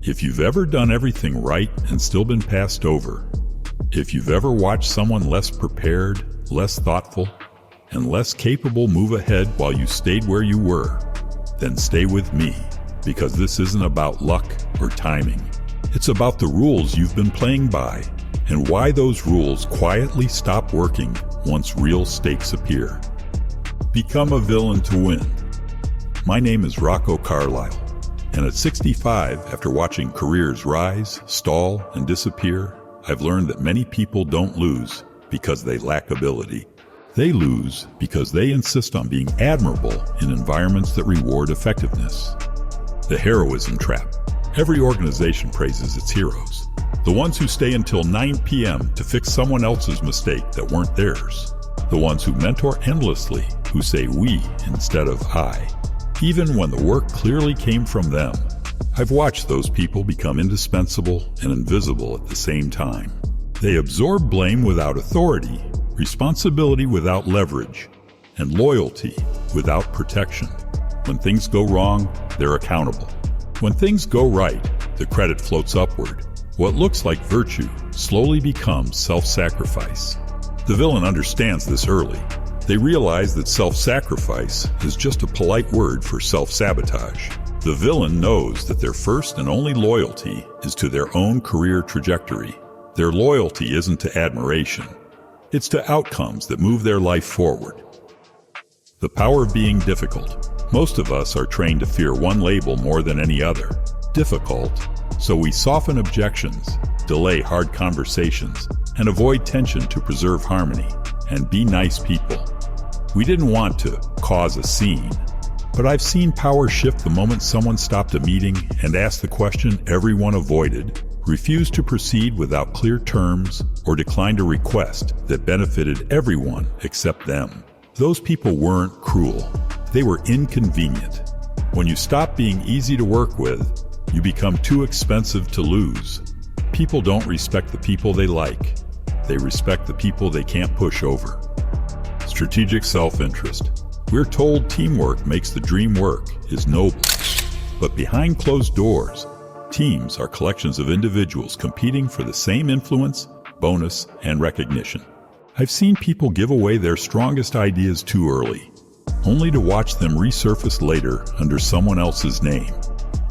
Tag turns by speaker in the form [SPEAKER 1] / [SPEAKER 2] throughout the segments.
[SPEAKER 1] If you've ever done everything right and still been passed over, if you've ever watched someone less prepared, less thoughtful, and less capable move ahead while you stayed where you were, then stay with me, because this isn't about luck or timing. It's about the rules you've been playing by, and why those rules quietly stop working once real stakes appear. Become a villain to win. My name is Rocco Carlisle, and at 65, after watching careers rise, stall, and disappear, I've learned that many people don't lose because they lack ability. They lose because they insist on being admirable in environments that reward effectiveness. The heroism trap. Every organization praises its heroes. The ones who stay until 9 p.m. to fix someone else's mistake that weren't theirs. The ones who mentor endlessly, who say we instead of I, even when the work clearly came from them. I've watched those people become indispensable and invisible at the same time. They absorb blame without authority, responsibility without leverage, and loyalty without protection. When things go wrong, they're accountable. When things go right, the credit floats upward. What looks like virtue slowly becomes self-sacrifice. The villain understands this early. They realize that self-sacrifice is just a polite word for self-sabotage. The villain knows that their first and only loyalty is to their own career trajectory. Their loyalty isn't to admiration. It's to outcomes that move their life forward. The power of being difficult. Most of us are trained to fear one label more than any other, difficult, so we soften objections, delay hard conversations, and avoid tension to preserve harmony, and be nice people. We didn't want to cause a scene, but I've seen power shift the moment someone stopped a meeting and asked the question everyone avoided, refused to proceed without clear terms, or declined a request that benefited everyone except them. Those people weren't cruel. They were inconvenient. When you stop being easy to work with, you become too expensive to lose. People don't respect the people they like. They respect the people they can't push over. Strategic self-interest. We're told teamwork makes the dream work is noble. But behind closed doors, teams are collections of individuals competing for the same influence, bonus, and recognition. I've seen people give away their strongest ideas too early, only to watch them resurface later under someone else's name.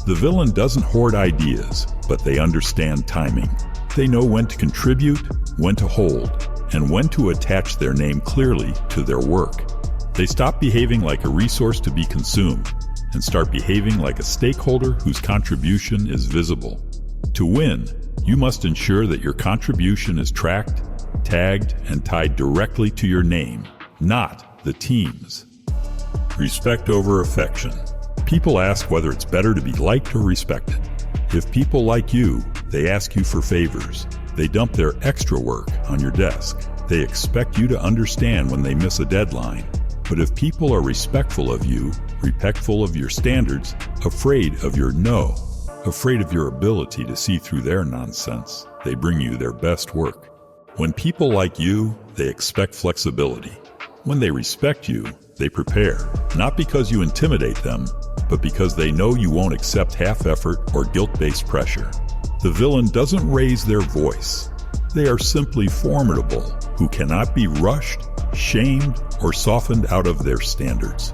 [SPEAKER 1] The villain doesn't hoard ideas, but they understand timing. They know when to contribute, when to hold, and when to attach their name clearly to their work. They stop behaving like a resource to be consumed and start behaving like a stakeholder whose contribution is visible. To win, you must ensure that your contribution is tracked, tagged, and tied directly to your name, not the team's. Respect over affection. People ask whether it's better to be liked or respected. If people like you, they ask you for favors. They dump their extra work on your desk. They expect you to understand when they miss a deadline. But if people are respectful of you, respectful of your standards, afraid of your no, afraid of your ability to see through their nonsense, they bring you their best work. When people like you, they expect flexibility. When they respect you, they prepare, not because you intimidate them, but because they know you won't accept half-effort or guilt-based pressure. The villain doesn't raise their voice. They are simply formidable, who cannot be rushed, shamed, or softened out of their standards.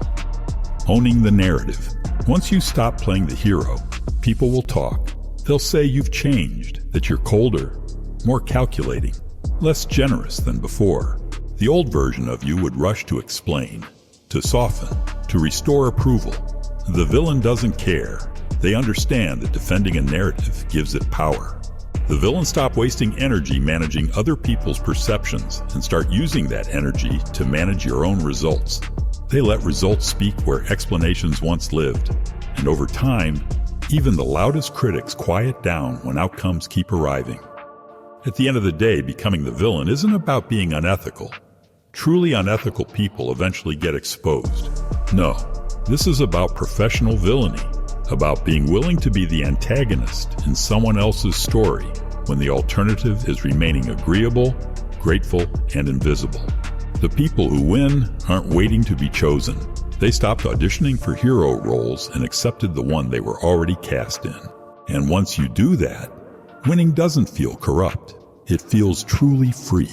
[SPEAKER 1] Owning the narrative. Once you stop playing the hero, people will talk. They'll say you've changed, that you're colder, more calculating, less generous than before. The old version of you would rush to explain, to soften, to restore approval. The villain doesn't care. They understand that defending a narrative gives it power. The villains stop wasting energy managing other people's perceptions and start using that energy to manage your own results. They let results speak where explanations once lived. And over time, even the loudest critics quiet down when outcomes keep arriving. At the end of the day, becoming the villain isn't about being unethical. Truly unethical people eventually get exposed. No, this is about professional villainy, about being willing to be the antagonist in someone else's story when the alternative is remaining agreeable, grateful, and invisible. The people who win aren't waiting to be chosen. They stopped auditioning for hero roles and accepted the one they were already cast in. And once you do that, winning doesn't feel corrupt. It feels truly free.